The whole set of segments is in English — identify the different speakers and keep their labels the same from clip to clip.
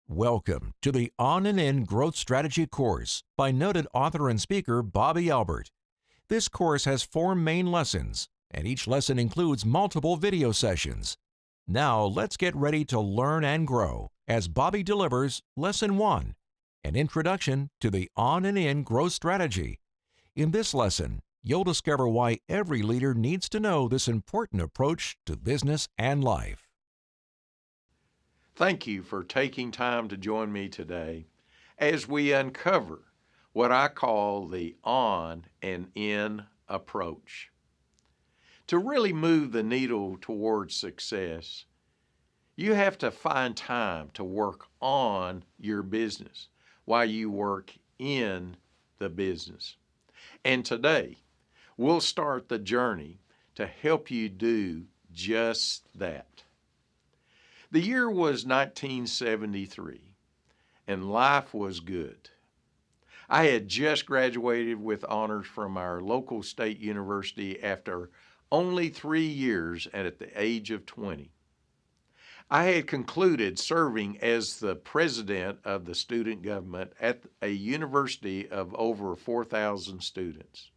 Speaker 1: Welcome to the On and In Growth Strategy course by noted author and speaker Bobby Albert. This course has 4 main lessons, and each lesson includes multiple video sessions. Now let's get ready to learn and grow as Bobby delivers Lesson 1, an introduction to the On and In Growth Strategy. In this lesson, you'll discover why every leader needs to know this important approach to business and life.
Speaker 2: Thank you for taking time to join me today as we uncover what I call the on and in approach. To really move the needle towards success, you have to find time to work on your business while you work in the business. And today, we'll start the journey to help you do just that. The year was 1973, and life was good. I had just graduated with honors from our local state university after only 3 years and at the age of 20. I had concluded serving as the president of the student government at a university of over 4,000 students.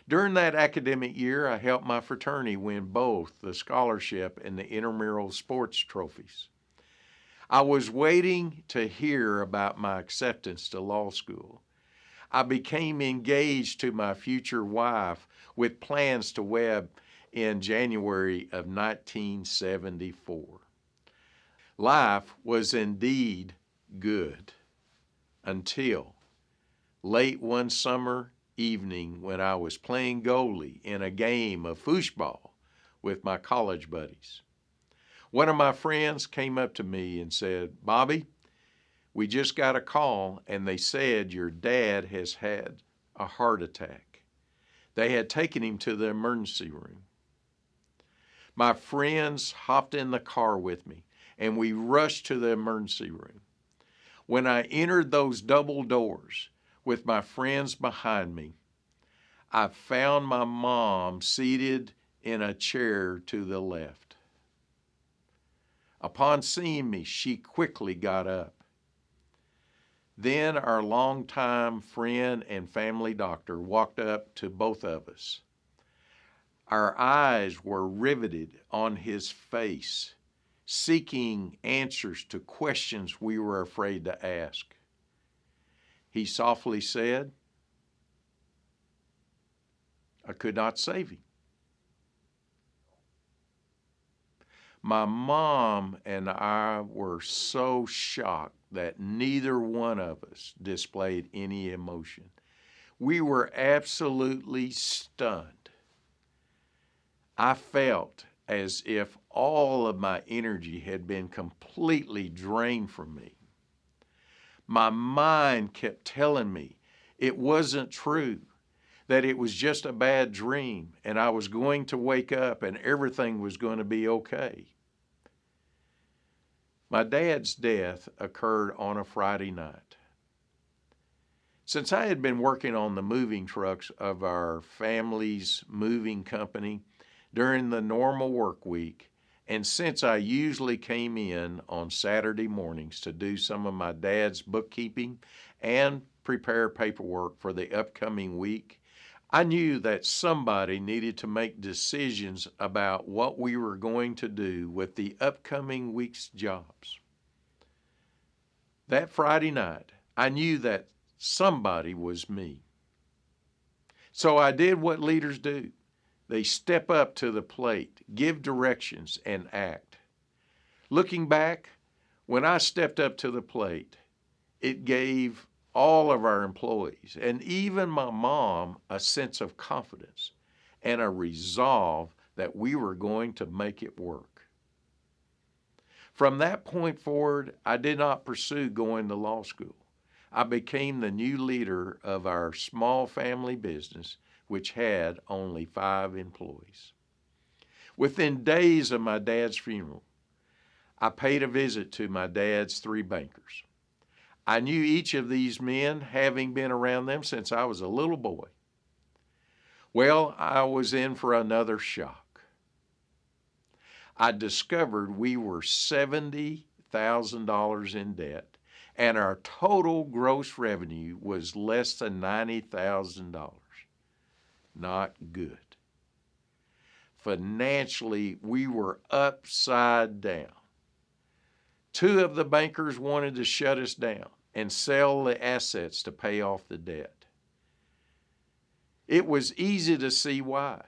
Speaker 2: During that academic year, I helped my fraternity win both the scholarship and the intramural sports trophies. I was waiting to hear about my acceptance to law school. I became engaged to my future wife with plans to wed in January of 1974. Life was indeed good until late one summer evening when I was playing goalie in a game of foosball with my college buddies. One of my friends came up to me and said, "Bobby, we just got a call and they said your dad has had a heart attack." They had taken him to the emergency room. My friends hopped in the car with me and we rushed to the emergency room. When I entered those double doors, with my friends behind me, I found my mom seated in a chair to the left. Upon seeing me, she quickly got up. Then our longtime friend and family doctor walked up to both of us. Our eyes were riveted on his face, seeking answers to questions we were afraid to ask. He softly said, "I could not save him." My mom and I were so shocked that neither one of us displayed any emotion. We were absolutely stunned. I felt as if all of my energy had been completely drained from me. My mind kept telling me it wasn't true, that it was just a bad dream and I was going to wake up and everything was going to be okay. My dad's death occurred on a Friday night. Since I had been working on the moving trucks of our family's moving company during the normal work week, and since I usually came in on Saturday mornings to do some of my dad's bookkeeping and prepare paperwork for the upcoming week, I knew that somebody needed to make decisions about what we were going to do with the upcoming week's jobs. That Friday night, I knew that somebody was me. So I did what leaders do. They step up to the plate, give directions, and act. Looking back, when I stepped up to the plate, it gave all of our employees, and even my mom, a sense of confidence and a resolve that we were going to make it work. From that point forward, I did not pursue going to law school. I became the new leader of our small family business, which had only 5 employees. Within days of my dad's funeral, I paid a visit to my dad's 3 bankers. I knew each of these men, having been around them since I was a little boy. Well, I was in for another shock. I discovered we were $70,000 $100,000 in debt, and our total gross revenue was less than $90,000. Not good. Financially, we were upside down. Two of the bankers wanted to shut us down and sell the assets to pay off the debt. It was easy to see why.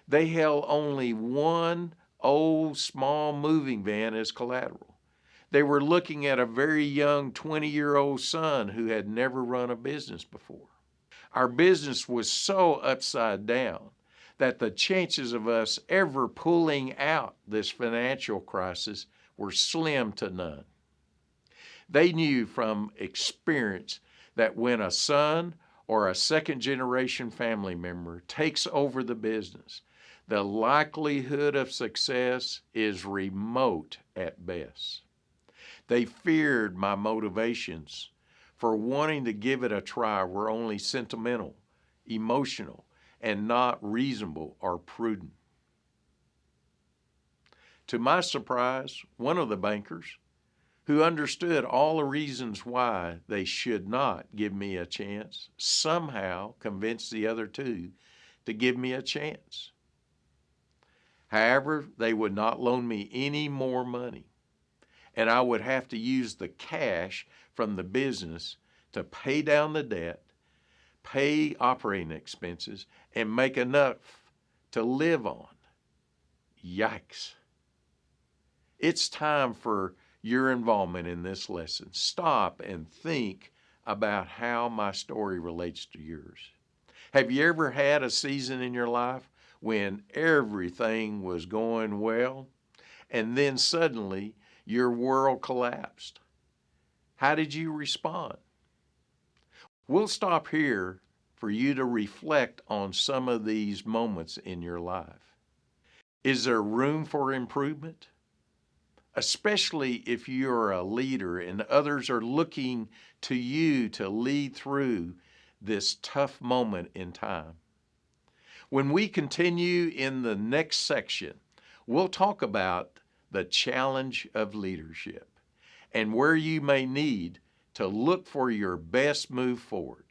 Speaker 2: They held only one old small moving van as collateral. They were looking at a very young 20-year-old son who had never run a business before. Our business was so upside down that the chances of us ever pulling out this financial crisis were slim to none. They knew from experience that when a son or a second-generation family member takes over the business, the likelihood of success is remote at best. They feared my motivations for wanting to give it a try were only sentimental, emotional, and not reasonable or prudent. To my surprise, one of the bankers, who understood all the reasons why they should not give me a chance, somehow convinced the other two to give me a chance. However, they would not loan me any more money, and I would have to use the cash from the business to pay down the debt, pay operating expenses, and make enough to live on. Yikes. It's time for your involvement in this lesson. Stop and think about how my story relates to yours. Have you ever had a season in your life when everything was going well, and then suddenly your world collapsed? How did you respond? We'll stop here for you to reflect on some of these moments in your life. Is there room for improvement? Especially if you're a leader and others are looking to you to lead through this tough moment in time. When we continue in the next section, we'll talk about the challenge of leadership and where you may need to look for your best move forward.